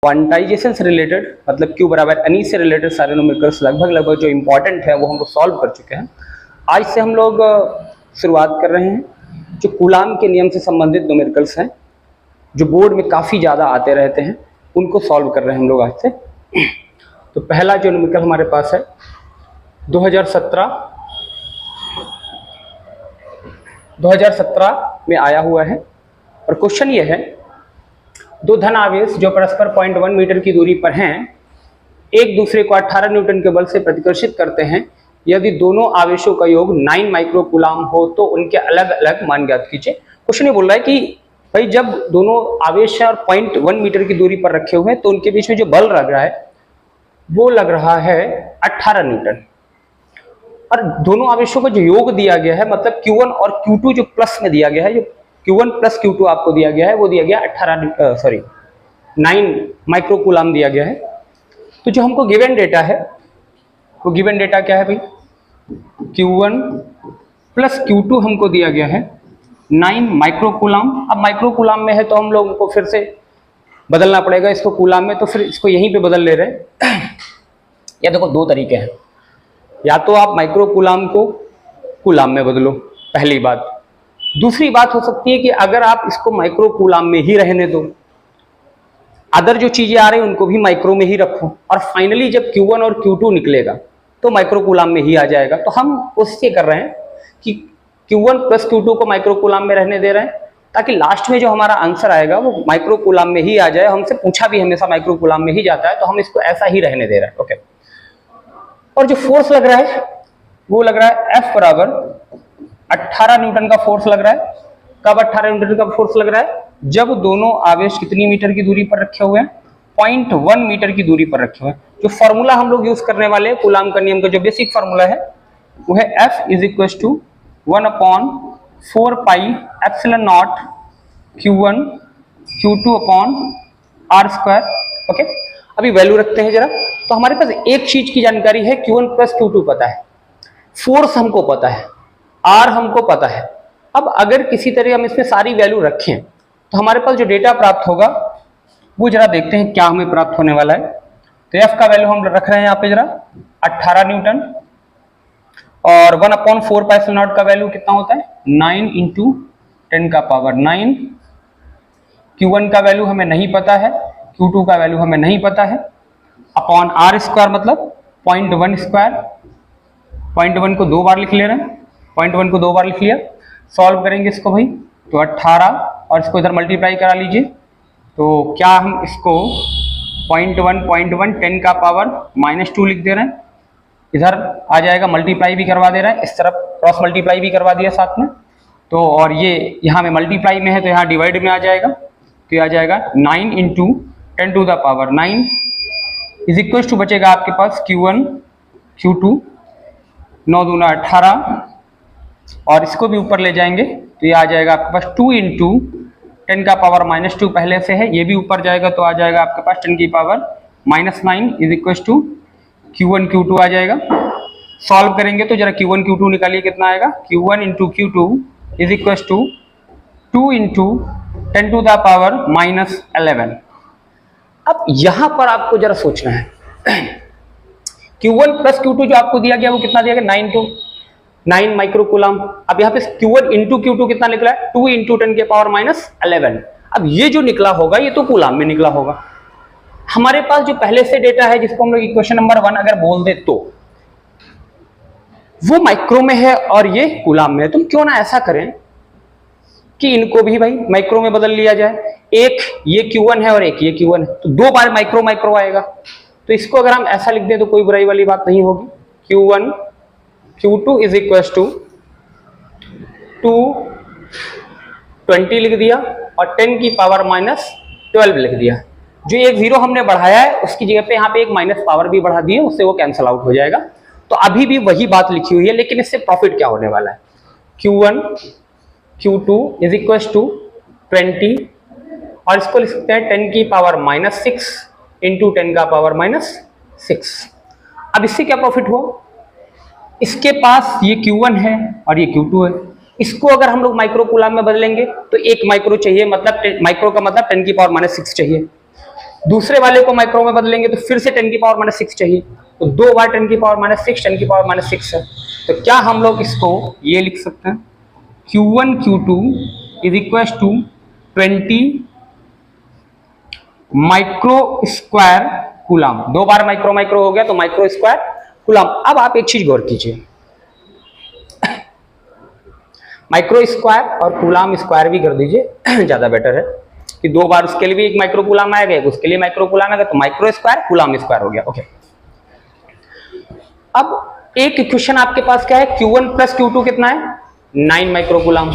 Quantization से related मतलब Q बराबर एनी से रिलेटेड सारे न्यूमेरिकल्स लगभग जो इंपॉर्टेंट है वो हम लोग सॉल्व कर चुके हैं। आज से हम लोग शुरुआत कर रहे हैं जो कूलाम के नियम से संबंधित न्यूमेरिकल्स हैं जो बोर्ड में काफ़ी ज़्यादा आते रहते हैं, उनको सॉल्व कर रहे हैं हम लोग आज से। तो पहला जो न्यूमेरिकल हमारे पास है 2017 में आया हुआ है और क्वेश्चन ये है, दो धन आवेश जो परस्पर 0.1 मीटर की दूरी पर हैं एक दूसरे को 18 न्यूटन के बल से प्रतिकर्षित करते हैं। यदि दोनों आवेशों का योग 9 माइक्रो कूलाम हो तो उनके अलग अलग मान ज्ञात कीजिए। क्वेश्चन ये बोल रहा है कि भाई जब दोनों आवेश और 0.1 मीटर की दूरी पर रखे हुए हैं तो उनके बीच में जो बल लग रहा है वो लग रहा है 18 न्यूटन और दोनों आवेशों का जो योग दिया गया है मतलब Q1 और Q2 जो प्लस में दिया गया है, जो Q1 प्लस Q2 आपको दिया गया है वो दिया गया 9 माइक्रो कूलाम दिया गया है। तो जो हमको गिवन डेटा है वो गिवन डेटा क्या है भाई, Q1 प्लस Q2 हमको दिया गया है 9 माइक्रो कूलाम। अब माइक्रो कूलाम में है तो हम लोगों को फिर से बदलना पड़ेगा इसको कूलाम में, तो फिर इसको यहीं पे बदल ले रहे हैं। या देखो दो तरीके हैं, या तो आप माइक्रो कूलाम को कूलाम में बदलो, पहली बात। दूसरी बात हो सकती है कि अगर आप इसको माइक्रो कूलाम में ही रहने दो, अदर जो चीजें आ रही हैं उनको भी माइक्रो में ही रखो और फाइनली जब Q1 और Q2 निकलेगा तो माइक्रो कूलाम में ही आ जाएगा। तो हम उससे कर रहे हैं कि Q1 प्लस Q2 को माइक्रो कूलाम में रहने दे रहे हैं ताकि लास्ट में जो हमारा आंसर आएगा वो माइक्रो कूलाम में ही आ जाए। हमसे पूछा भी हमेशा माइक्रो कूलाम में ही जाता है तो हम इसको ऐसा ही रहने दे रहे हैं। ओके, और जो फोर्स लग रहा है वो लग रहा है F बराबर 18 न्यूटन का फोर्स लग रहा है। कब 18 न्यूटन का फोर्स लग रहा है, जब दोनों आवेश कितनी मीटर की दूरी पर रखे हुए हैं, 0.1 मीटर की दूरी पर रखे हुए हैं। जो फॉर्मूला हम लोग यूज करने वाले हैं कूलाम का नियम का जो बेसिक फॉर्मूला है वो है F is equal to 1/4 pi epsilon naught Q1 Q2 upon R square. Okay, अभी वैल्यू रखते हैं जरा। तो हमारे पास एक चीज की जानकारी है, Q1 प्लस Q2 पता है, फोर्स हमको पता है, R हमको पता है। अब अगर किसी तरह हम इसमें सारी वैल्यू रखें तो हमारे पास जो डेटा प्राप्त होगा वो जरा देखते हैं क्या हमें प्राप्त होने वाला है। तो F का वैल्यू हम रख रहे हैं यहाँ पे जरा 18 न्यूटन और 1/4 पाई एप्सिलॉन नॉट का वैल्यू कितना होता है 9 × 10⁹। Q1 का वैल्यू हमें नहीं पता है, Q2 का वैल्यू हमें नहीं पता है, अपॉन R स्क्वायर मतलब 0.1 स्क्वायर। 0.1 को 2 बार लिख ले रहे हैं, 0.1 को 2 बार लिख लिया। सॉल्व करेंगे इसको भाई तो 18 और इसको इधर मल्टीप्लाई करा लीजिए। तो क्या हम इसको 0.1 10⁻² लिख दे रहे हैं, इधर आ जाएगा मल्टीप्लाई भी करवा दे रहे हैं, इस तरफ क्रॉस मल्टीप्लाई भी करवा दिया साथ में। तो और ये यहाँ में मल्टीप्लाई में है तो यहाँ डिवाइड में आ जाएगा, तो ये आ जाएगा 9 × 10⁹ इज इक्वल टू बचेगा आपके पास Q1 Q2 9 दूना 18 और इसको भी ऊपर ले जाएंगे तो ये आ जाएगा आपके पास 2 × 10⁻² पहले से है, ये भी ऊपर जाएगा तो आ जाएगा आपके पास 10⁻⁹ is equal to Q1 Q2 आ जाएगा। सॉल्व करेंगे तो जरा Q1 Q2 निकालिए कितना आएगा, Q1 × Q2 is equal to 2 × 10⁻11। अब यहां पर आपको जरा सोचना है Q1 प्लस Q2 जो आपको दिया गया वो कितना दिया गया 9 माइक्रो कूलाम। अब यहाँ पे Q1 × Q2 कितना निकला है 2 × 10⁻11। अब ये जो निकला होगा ये तो कूलाम में निकला होगा। हमारे पास जो पहले से डेटा है जिसको हम लोग इक्वेशन नंबर 1 अगर बोल दे तो वो माइक्रो में है और ये कूलाम में है। तुम क्यों ना ऐसा करें कि इनको भी भाई माइक्रो में बदल लिया जाए। एक ये Q1 है और एक ये Q1 है तो 2 बार माइक्रो आएगा। तो इसको अगर हम ऐसा लिख दें तो कोई बुराई वाली बात नहीं होगी। Q1 Q2 is equal to 220 लिख दिया और 10⁻12 लिख दिया। जो एक 0 हमने बढ़ाया है उसकी जगह पे यहाँ पे एक माइनस पावर भी बढ़ा दी है, उससे वो कैंसिल आउट हो जाएगा। तो अभी भी वही बात लिखी हुई है लेकिन इससे प्रॉफिट क्या होने वाला है, Q1 Q2 is equal to 20 और इसको लिख सकते हैं 10⁻⁻6 × 10⁻⁻6। अब इससे क्या प्रॉफिट हो, इसके पास ये Q1 है और ये Q2 है, इसको अगर हम लोग माइक्रो कूलाम में बदलेंगे तो 1 माइक्रो चाहिए, मतलब माइक्रो का मतलब 10⁻⁻6 चाहिए। दूसरे वाले को माइक्रो में बदलेंगे तो फिर से 10 की पावर माइनस 6 चाहिए, तो 2 बार 10 की पावर माइनस 6 10 की पावर माइनस 6 है। तो क्या हम लोग इसको ये लिख सकते हैं, Q1 Q2 is equal to 20 micro square coulomb. 2 बार माइक्रो माइक्रो हो गया तो माइक्रो स्क्वायर कूलम। अब आप एक चीज गौर कीजिए, माइक्रो स्क्वायर और कूलम स्क्वायर भी कर दीजिए ज्यादा बेटर है कि 2 बार उसके लिए भी एक माइक्रो कूलम आएगा, एक उसके लिए माइक्रो कूलम आएगा, तो माइक्रो स्क्वायर कूलम स्क्वायर हो गया। ओके, अब एक इक्वेशन आपके पास क्या है, Q1 प्लस Q2 कितना है 9 micro coulomb,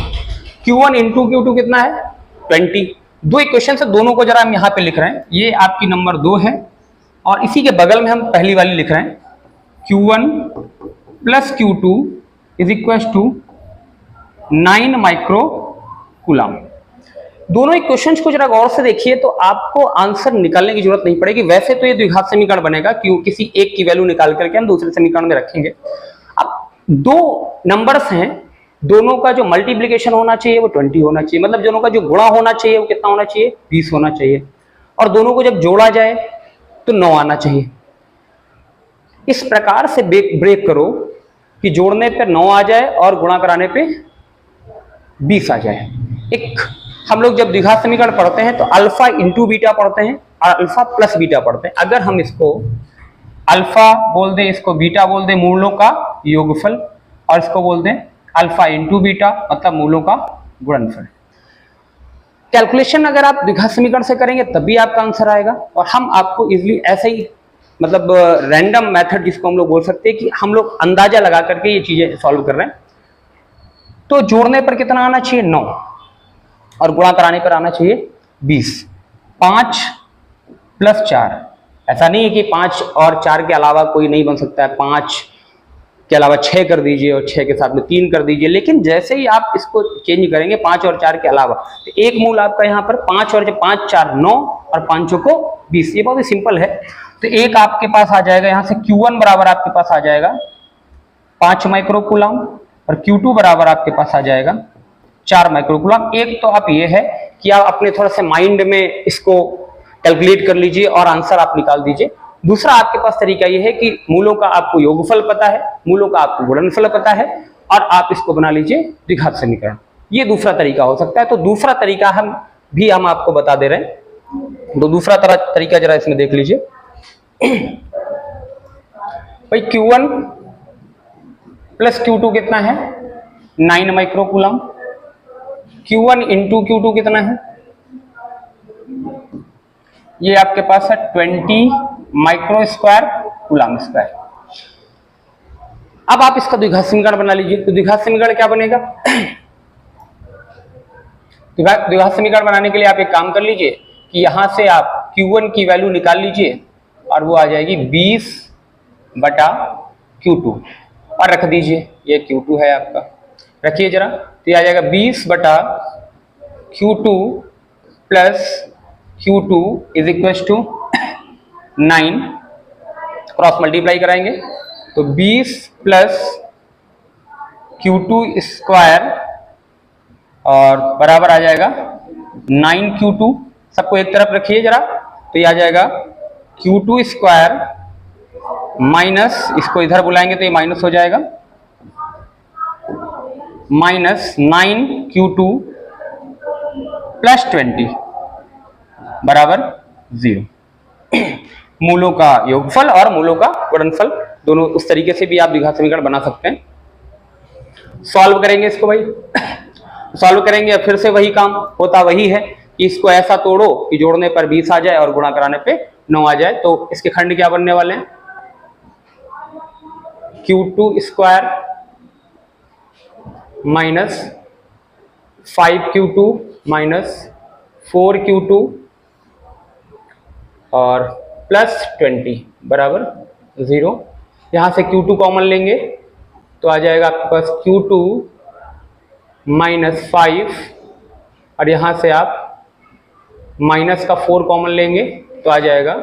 Q1 into Q2 कितना है 20। दो इक्वेशन से दोनों को जरा हम यहाँ पे लिख रहे हैं, ये आपकी नंबर 2 है और इसी के बगल में हम पहली वाली लिख रहे हैं, Q1 plus Q2 is equal to 9 micro coulomb. दोनों इक्वेशंस को जरा गौर से देखिए तो आपको आंसर निकालने की जरूरत नहीं पड़ेगी। वैसे तो ये द्विघात समीकरण बनेगा, क्यों किसी एक की वैल्यू निकाल करके हम दूसरे समीकरण में रखेंगे। अब दो नंबर्स हैं, दोनों का जो मल्टीप्लीकेशन होना चाहिए वो 20 होना चाहिए, मतलब दोनों का जो गुणा होना चाहिए वो कितना होना चाहिए 20 होना चाहिए, और दोनों को जब जोड़ा जाए तो 9 आना चाहिए। इस प्रकार से ब्रेक करो कि जोड़ने पे 9 आ जाए और गुणा कराने पे 20 आ जाए। एक हम लोग जब द्विघात समीकरण पढ़ते हैं तो अल्फा इंटू बीटा पढ़ते हैं और अल्फा प्लस बीटा पढ़ते हैं। अगर हम इसको अल्फा बोल दें, इसको बीटा बोल दें, मूलों का योगफल, और इसको बोल दें अल्फा इंटू बीटा मतलब मूलों का गुणनफल। कैलकुलेशन अगर आप द्विघात समीकरण से करेंगे तभी आपका आंसर आएगा। और हम आपको इजीली ऐसे ही मतलब रैंडम मेथड जिसको हम लोग बोल सकते हैं कि हम लोग अंदाजा लगा करके ये चीजें सॉल्व कर रहे हैं। तो जोड़ने पर कितना आना चाहिए 9 और गुणा कराने पर आना चाहिए 20। 5 प्लस 4, ऐसा नहीं है कि 5 और 4 के अलावा कोई नहीं बन सकता है, 5 के अलावा 6 कर दीजिए और 6 के साथ में 3 कर दीजिए, लेकिन जैसे ही आप इसको चेंज करेंगे 5 और 4 के अलावा तो एक मूल आपका यहाँ पर 5 और 5 4 9 और 5 को 20। ये बहुत ही सिंपल है। तो एक आपके पास आ जाएगा यहाँ से Q1 बराबर आपके पास आ जाएगा 5 माइक्रो कूलम और Q2 बराबर आपके पास आ जाएगा 4 माइक्रो कूलम। एक तो आप ये है कि आप अपने थोड़ा सा माइंड में इसको कैलकुलेट कर लीजिए और आंसर आप निकाल दीजिए। दूसरा आपके पास तरीका ये है कि मूलों का आपको योगफल पता है, मूलों का आपको गुणनफल पता है और आप इसको बना लीजिए द्विघात समीकरण। ये दूसरा तरीका हो सकता है। तो दूसरा तरीका हम आपको बता दे रहे हैं। तो दूसरा तरीका जरा इसमें देख लीजिए भाई, Q1 प्लस Q2 कितना है 9 micro coulomb, Q1 into Q2 कितना है, ये आपके पास है 20 माइक्रो स्क्वायर कूलम स्क्वायर। अब आप इसका द्विघात समीकरण बना लीजिए। तो द्विघात समीकरण क्या बनेगा, द्विघात समीकरण बनाने के लिए आप एक काम कर लीजिए कि यहां से आप Q1 की वैल्यू निकाल लीजिए और वो आ जाएगी 20 बटा Q2 और रख दीजिए। ये Q2 है आपका, रखिए जरा। तो ये आ जाएगा 20 बटा Q2 plus Q2 is equal to 9, cross multiply कराएंगे तो 20 प्लस Q2 स्क्वायर और बराबर आ जाएगा 9Q2। सबको एक तरफ रखिए जरा। तो ये आ जाएगा Q2 स्क्वायर माइनस, इसको इधर बुलाएंगे तो ये माइनस हो जाएगा, माइनस 9Q2 प्लस 20 बराबर 0। मूलों का योगफल और मूलों का गुणनफल, दोनों उस तरीके से भी आप द्विघात समीकरण बना सकते हैं। सॉल्व करेंगे इसको भाई, सॉल्व करेंगे फिर से वही काम होता वही है कि इसको ऐसा तोड़ो कि जोड़ने पर 20 आ जाए और गुणा कराने पे 9 आ जाए। तो इसके खंड क्या बनने वाले हैं, Q2 square minus 5Q2 minus 4Q2 और प्लस 20 बराबर 0। यहां से Q2 कॉमन लेंगे तो आ जाएगा आपके पास Q2 माइनस 5 और यहां से आप माइनस का 4 कॉमन लेंगे तो आ जाएगा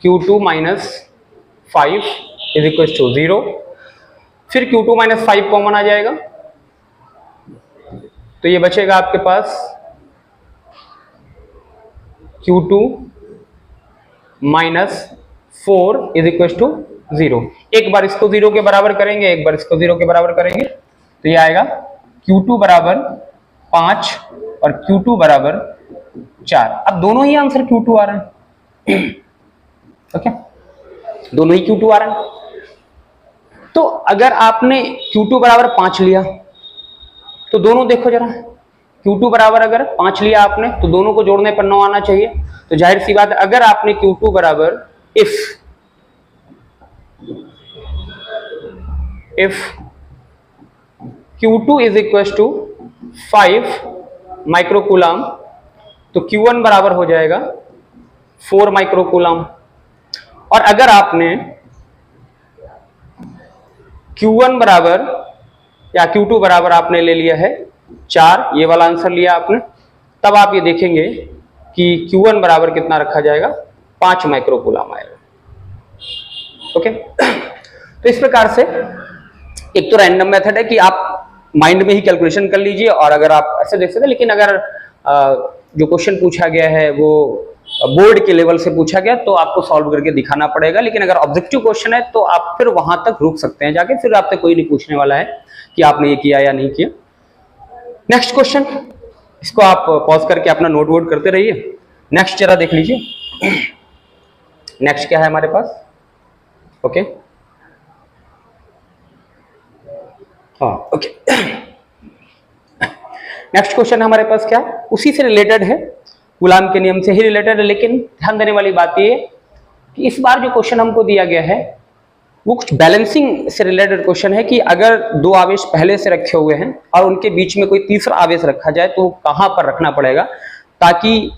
Q2 minus 5 is equal to 0। फिर Q2 माइनस 5 कॉमन आ जाएगा तो ये बचेगा आपके पास Q2 -4 इज इक्वल टू 0। एक बार इसको 0 के बराबर करेंगे, एक बार इसको 0 के बराबर करेंगे, तो ये आएगा Q2 बराबर 5 और Q2 बराबर 4। अब दोनों ही आंसर Q2 आ रहे हैं। ओके, दोनों ही Q2 आ रहे हैं। तो अगर आपने Q2 बराबर 5 लिया तो दोनों देखो जरा, Q2 बराबर अगर 5 लिया आपने तो दोनों को जोड़ने पर 9 आना चाहिए। तो जाहिर सी बात है, अगर आपने Q2 बराबर if Q2 is equal to 5 microcoulomb, तो Q1 बराबर हो जाएगा 4 माइक्रोकूलम। और अगर आपने Q1 बराबर या Q2 बराबर आपने ले लिया है 4, ये वाला आंसर लिया आपने, तब आप ये देखेंगे कि Q1 बराबर कितना रखा जाएगा, 5 माइक्रोकूलम आएगा। ओके, तो इस प्रकार से एक तो रैंडम मेथड है कि आप माइंड में ही कैलकुलेशन कर लीजिए, और अगर आप ऐसे देख सकते हैं, लेकिन अगर जो क्वेश्चन पूछा गया है वो बोर्ड के लेवल से पूछा गया तो आपको सॉल्व करके दिखाना पड़ेगा। लेकिन अगर ऑब्जेक्टिव क्वेश्चन है तो आप फिर वहां तक रुक सकते हैं जाके, फिर आपसे कोई नहीं पूछने वाला है कि आपने ये किया या नहीं किया। नेक्स्ट क्वेश्चन, इसको आप पॉज करके अपना नोट वोट करते रहिए। नेक्स्ट जरा देख लीजिए, नेक्स्ट क्या है हमारे पास। ओके, हाँ, ओके। नेक्स्ट क्वेश्चन हमारे पास क्या, उसी से रिलेटेड है, गुलाम के नियम से ही रिलेटेड है, लेकिन ध्यान देने वाली बात ये कि इस बार जो क्वेश्चन हमको दिया गया है वो कुछ बैलेंसिंग से रिलेटेड क्वेश्चन है कि अगर दो आवेश पहले से रखे हुए हैं और उनके बीच में कोई तीसरा आवेश रखा जाए तो कहां पर रखना पड़ेगा, ताकि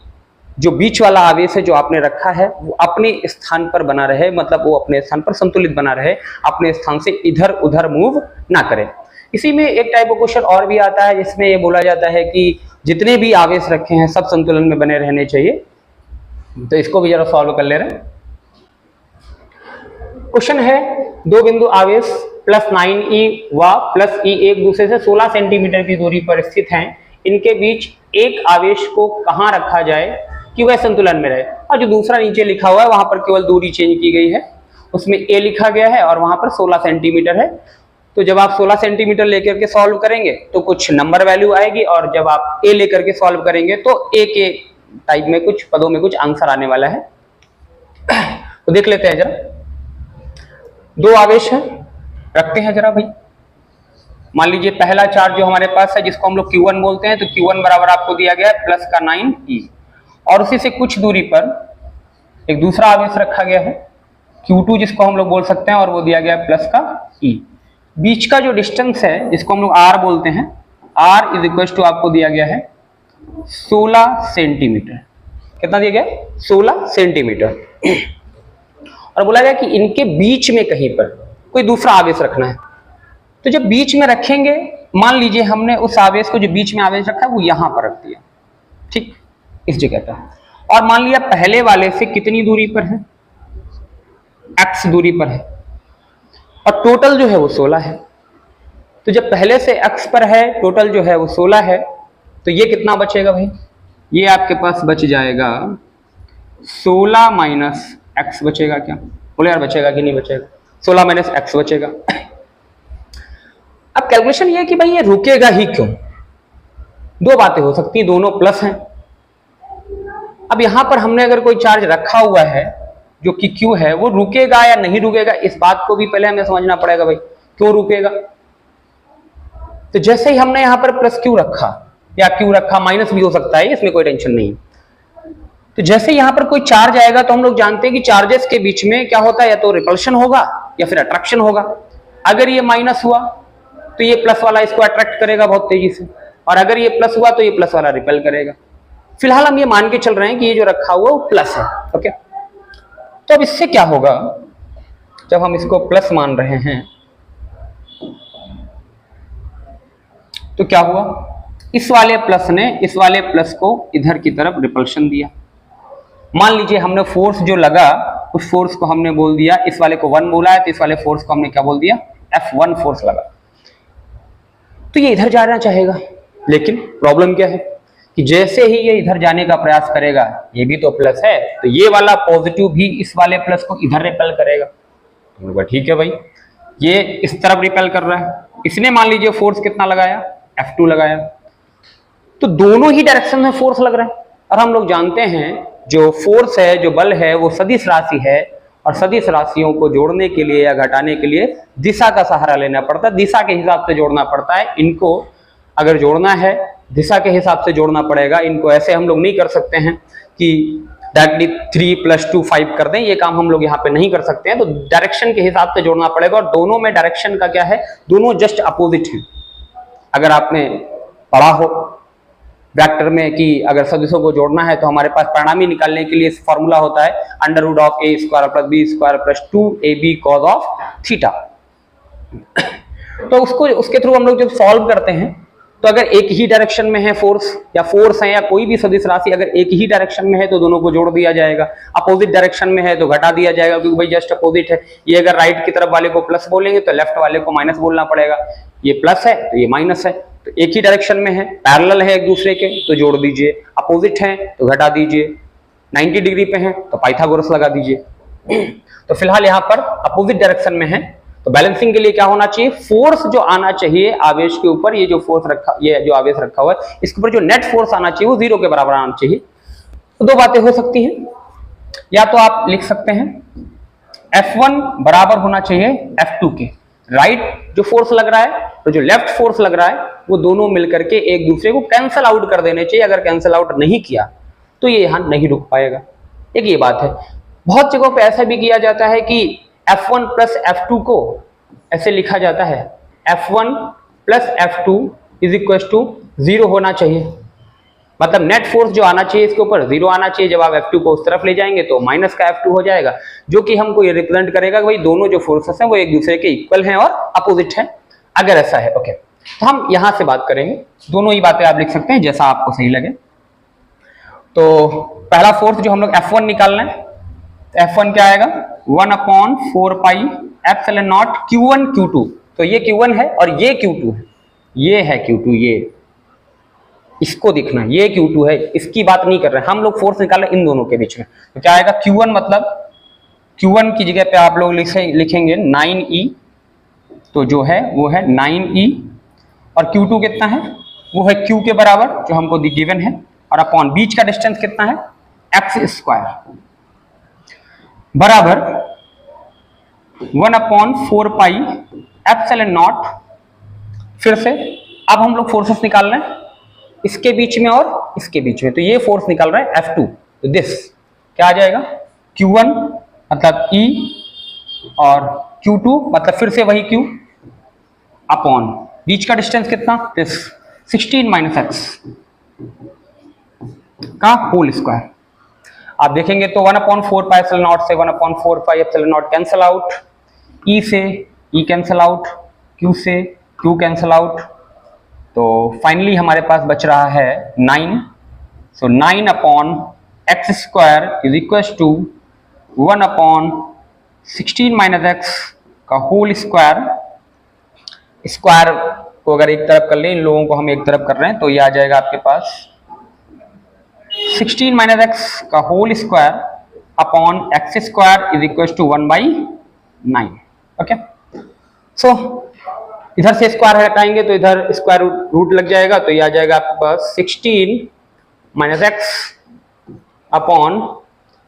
जो बीच वाला आवेश है जो आपने रखा है वो अपने स्थान पर बना रहे, मतलब वो अपने स्थान पर संतुलित बना रहे, अपने स्थान से इधर उधर मूव ना करे। इसी में एक टाइप ऑफ क्वेश्चन और भी आता है जिसमें ये बोला जाता है कि जितने भी आवेश रखे हैं सब संतुलन में बने रहने चाहिए। तो इसको भी जरा सॉल्व कर ले रहे हैं। क्वेश्चन है, दो बिंदु आवेश +9e व +e एक दूसरे से 16 सेंटीमीटर की दूरी पर स्थित हैं। इनके बीच एक आवेश को कहां रखा जाए कि वह संतुलन में रहे। और जो दूसरा नीचे लिखा हुआ है वहां पर केवल दूरी चेंज की गई है, उसमें a लिखा गया है और वहां पर 16 सेंटीमीटर है। तो जब आप 16 सेंटीमीटर लेकर के सॉल्व करेंगे तो कुछ नंबर वैल्यू आएगी, और जब आप a लेकर के सॉल्व करेंगे तो a के टाइप में कुछ पदों में कुछ आंसर आने वाला है। तो देख लेते हैं जरा, दो आवेश हैं, रखते हैं जरा भाई। मान लीजिए पहला चार्ज जो हमारे पास है जिसको हम लोग Q1 बोलते हैं, तो Q1 बराबर आपको दिया गया है प्लस का 9e, और उसी से कुछ दूरी पर एक दूसरा आवेश रखा गया है Q2 जिसको हम लोग बोल सकते हैं, और वो दिया गया है प्लस का e। बीच का जो डिस्टेंस है जिसको हम लोग r बोलते हैं, r इज इक्वल टू आपको दिया गया है 16 सेंटीमीटर। कितना दिया गया, 16 सेंटीमीटर। और बोला गया कि इनके बीच में कहीं पर कोई दूसरा आवेश रखना है। तो जब बीच में रखेंगे, मान लीजिए हमने उस आवेश को जो बीच में आवेश रखा है वो यहां पर रख दिया, ठीक, इस जगह पर, और मान लिया पहले वाले से कितनी दूरी पर है, x दूरी पर है, और टोटल जो है वो 16 है। तो जब पहले से x पर है, टोटल जो है वो 16 है, तो ये कितना बचेगा भाई, ये आपके पास बच जाएगा 16 माइनस x बचेगा। क्या बोले यार, बचेगा कि नहीं बचेगा, 16 माइनस x बचेगा। अब कैलकुलेशन ये है कि भाई ये रुकेगा ही क्यों, दो बातें हो सकती है, दोनों प्लस हैं। अब यहां पर हमने अगर कोई चार्ज रखा हुआ है जो कि Q है, वो रुकेगा या नहीं रुकेगा, इस बात को भी पहले हमें समझना पड़ेगा भाई, क्यों रुकेगा। तो जैसे ही हमने यहां पर प्लस Q रखा या Q रखा, माइनस भी हो सकता है, इसमें कोई टेंशन नहीं। तो जैसे यहां पर कोई चार्ज आएगा तो हम लोग जानते हैं कि चार्जेस के बीच में क्या होता है, या तो रिपल्शन होगा या फिर अट्रैक्शन होगा। अगर ये माइनस हुआ तो ये प्लस वाला इसको अट्रैक्ट करेगा बहुत तेजी से, और अगर ये प्लस हुआ तो ये प्लस वाला रिपेल करेगा। फिलहाल हम ये मान के चल रहे हैं कि ये जो रखा हुआ वो प्लस है। ओके, तो अब इससे क्या होगा, जब हम इसको प्लस मान रहे हैं तो क्या हुआ, इस वाले प्लस ने इस वाले प्लस को इधर की तरफ रिपल्शन दिया। मान लीजिए हमने फोर्स जो लगा उस फोर्स को हमने बोल दिया, इस वाले को 1 बोला है, तो इस वाले फोर्स को हमने क्या बोल दिया, F1 फोर्स लगा। तो ये इधर जाना चाहेगा, लेकिन प्रॉब्लम क्या है कि जैसे ही ये इधर जाने का प्रयास करेगा, ये भी तो प्लस है, तो ये वाला पॉजिटिव भी इस वाले प्लस को इधर रिपेल करेगा। तो ठीक है भाई, ये इस तरफ रिपेल कर रहा है, इसने मान लीजिए फोर्स कितना लगाया, F2 लगाया, तो दोनों ही डायरेक्शन में फोर्स लग रहा है। और हम लोग जानते हैं जो फोर्स है, जो बल है, वो सदिश राशि है, और सदिश राशियों को जोड़ने के लिए या घटाने के लिए दिशा का सहारा लेना पड़ता है, दिशा के हिसाब से जोड़ना पड़ता है। इनको अगर जोड़ना है दिशा के हिसाब से जोड़ना पड़ेगा, इनको ऐसे हम लोग नहीं कर सकते हैं कि डायरेक्टली 3 + 2 5 कर दें, ये काम हम लोग यहाँ पे नहीं कर सकते हैं। तो डायरेक्शन के हिसाब से जोड़ना पड़ेगा, और दोनों में डायरेक्शन का क्या है, दोनों जस्ट अपोजिट है। अगर आपने पढ़ा हो वेक्टर में कि अगर सदिशों को जोड़ना है तो हमारे पास परिणामी निकालने के लिए फॉर्मूला होता है √a² + b² + 2ab cos θ। तो उसके थ्रू हम लोग जब सॉल्व करते हैं, तो अगर एक ही डायरेक्शन में है फोर्स, या फोर्स है या कोई भी सदिश राशि अगर एक ही डायरेक्शन में है तो दोनों को जोड़ दिया जाएगा, अपोजिट डायरेक्शन में है तो घटा दिया जाएगा, क्योंकि भाई जस्ट अपोजिट है। ये अगर राइट की तरफ वाले को प्लस बोलेंगे तो लेफ्ट वाले को माइनस बोलना पड़ेगा, ये प्लस है तो ये माइनस है। तो एक ही डायरेक्शन में है, पैरेलल है एक दूसरे के, तो जोड़ दीजिए, अपोजिट है तो घटा दीजिए, 90 डिग्री पे है तो पाइथागोरस लगा दीजिए। तो फिलहाल यहाँ पर अपोजिट डायरेक्शन में है, तो बैलेंसिंग के लिए क्या होना चाहिए, फोर्स जो आना चाहिए आवेश के ऊपर, ये जो फोर्स रखा, ये जो आवेश रखा हुआ है, इसके ऊपर जो नेट फोर्स आना चाहिए वो 0 के बराबर आना चाहिए। तो दो बातें हो सकती हैं, या तो आप लिख सकते हैं F1 बराबर होना चाहिए F2 के, राइट जो फोर्स लग रहा है तो जो लेफ्ट फोर्स लग रहा है वो दोनों मिलकर के एक दूसरे को कैंसल आउट कर देने चाहिए। अगर कैंसल आउट नहीं किया तो ये यहां नहीं रुक पाएगा, एक ये बात है। बहुत जगहों पे ऐसा भी किया जाता है कि F1 + F2 को ऐसे लिखा जाता है, F1 + F2 = 0 होना चाहिए, मतलब नेट फोर्स जो आना चाहिए इसके ऊपर 0 आना चाहिए। जब आप F2 को उस तरफ ले जाएंगे तो माइनस का F2 हो जाएगा, जो कि हमको ये रिप्रेजेंट करेगा कि भाई दोनों जो फोर्सेस हैं वो एक दूसरे के इक्वल हैं और अपोजिट हैं, अगर ऐसा है। ओके, तो हम यहां से बात करेंगे, दोनों ही बातें आप लिख सकते हैं जैसा आपको सही लगे। तो पहला फोर्स जो हम लोग F1 निकालना है, तो F1 क्या आएगा, 1/4πε0 Q1 Q2। तो ये Q1 है और ये Q2 है, ये है Q2, ये इसको दिखना, ये Q2 है, इसकी बात नहीं कर रहे हम लोग, फोर्स निकाल रहे इन दोनों के बीच में। तो क्या आएगा, Q1 मतलब Q1 की जगह पे आप लोग लिखेंगे 9e, तो जो है वो है 9e, और Q2 कितना है, वो है Q के बराबर जो हमको गिवन है, और अपॉन बीच का डिस्टेंस कितना है, x² बराबर 1/4πε0। फिर से अब हम लोग फोर्सेस निकाल रहे हैं इसके बीच में और इसके बीच में, तो ये फोर्स निकाल रहे हैं F2, तो दिस क्या आ जाएगा, Q1 मतलब E और Q2 मतलब फिर से वही Q अपॉन बीच का डिस्टेंस कितना, दिस 16 - x का होल स्क्वायर। आप देखेंगे तो 1/4πε0 से 1/4πε0 कैंसल आउट, E से E कैंसल आउट, Q से Q कैंसल आउट, तो फाइनली हमारे पास बच रहा है 9। सो 9/x² = 1/16 - x का होल स्क्वायर। स्क्वायर को अगर एक तरफ कर लें, इन लोगों को हम एक तरफ कर रहे हैं, तो ये आ जाएगा आपके पास 16 - x का whole square upon x² = 1/9। Okay, so इधर से स्क्वायर हटाएंगे तो इधर स्क्वायर रूट लग जाएगा, तो ये आ जाएगा आपके पास 16 - x अपॉन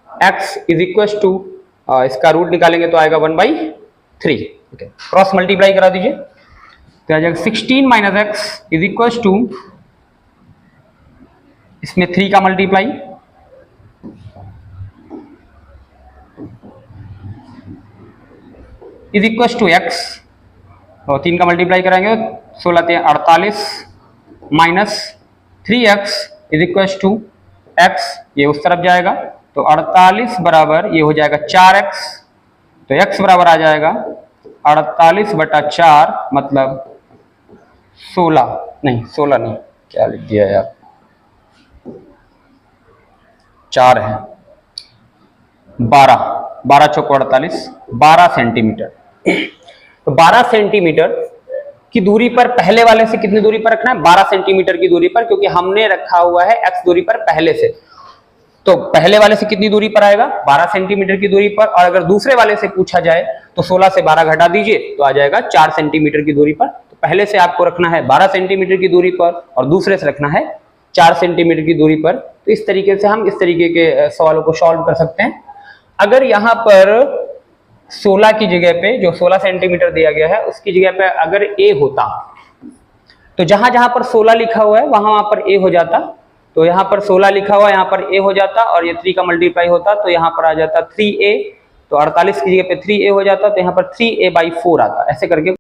x = इसका रूट निकालेंगे तो आएगा 1/3। ओके, क्रॉस मल्टीप्लाई करा दीजिए, तो आ जाएगा 16 - x = इसमें 3 का मल्टीप्लाई = x, तो 3 का मल्टीप्लाई कराएंगे 16 × 48 माइनस 3x = x, ये उस तरफ जाएगा, तो 48 बराबर ये हो जाएगा 4x, तो x बराबर आ जाएगा 48/4 मतलब 16 नहीं, क्या लिख दिया यार, 4 है, 12 × 4 = 48, 12 सेंटीमीटर। तो 12 सेंटीमीटर की दूरी पर पहले वाले से कितनी दूरी पर रखना है, 12 सेंटीमीटर की दूरी पर, क्योंकि हमने रखा हुआ है x दूरी पर पहले से, तो पहले वाले से कितनी दूरी पर आएगा, 12 सेंटीमीटर की दूरी पर। और अगर दूसरे वाले से पूछा जाए तो 16 से 12 घटा दीजिए तो आ जाएगा 4 सेंटीमीटर की दूरी पर। तो पहले से आपको रखना है 12 सेंटीमीटर की दूरी पर और दूसरे से रखना है 4 सेंटीमीटर की दूरी पर। तो इस तरीके से हम इस तरीके के सवालों को सॉल्व कर सकते हैं। अगर यहाँ पर 16 की जगह पे जो 16 सेंटीमीटर दिया गया है उसकी जगह पे अगर a होता, तो जहां जहां पर 16 लिखा हुआ है वहां पर a हो जाता। तो यहाँ पर 16 लिखा हुआ, यहाँ पर a हो जाता और ये 3 का मल्टीप्लाई होता तो यहाँ पर आ जाता 3a। तो 48 की जगह पे 3a हो जाता तो यहाँ पर 3a/4 आता। ऐसे करके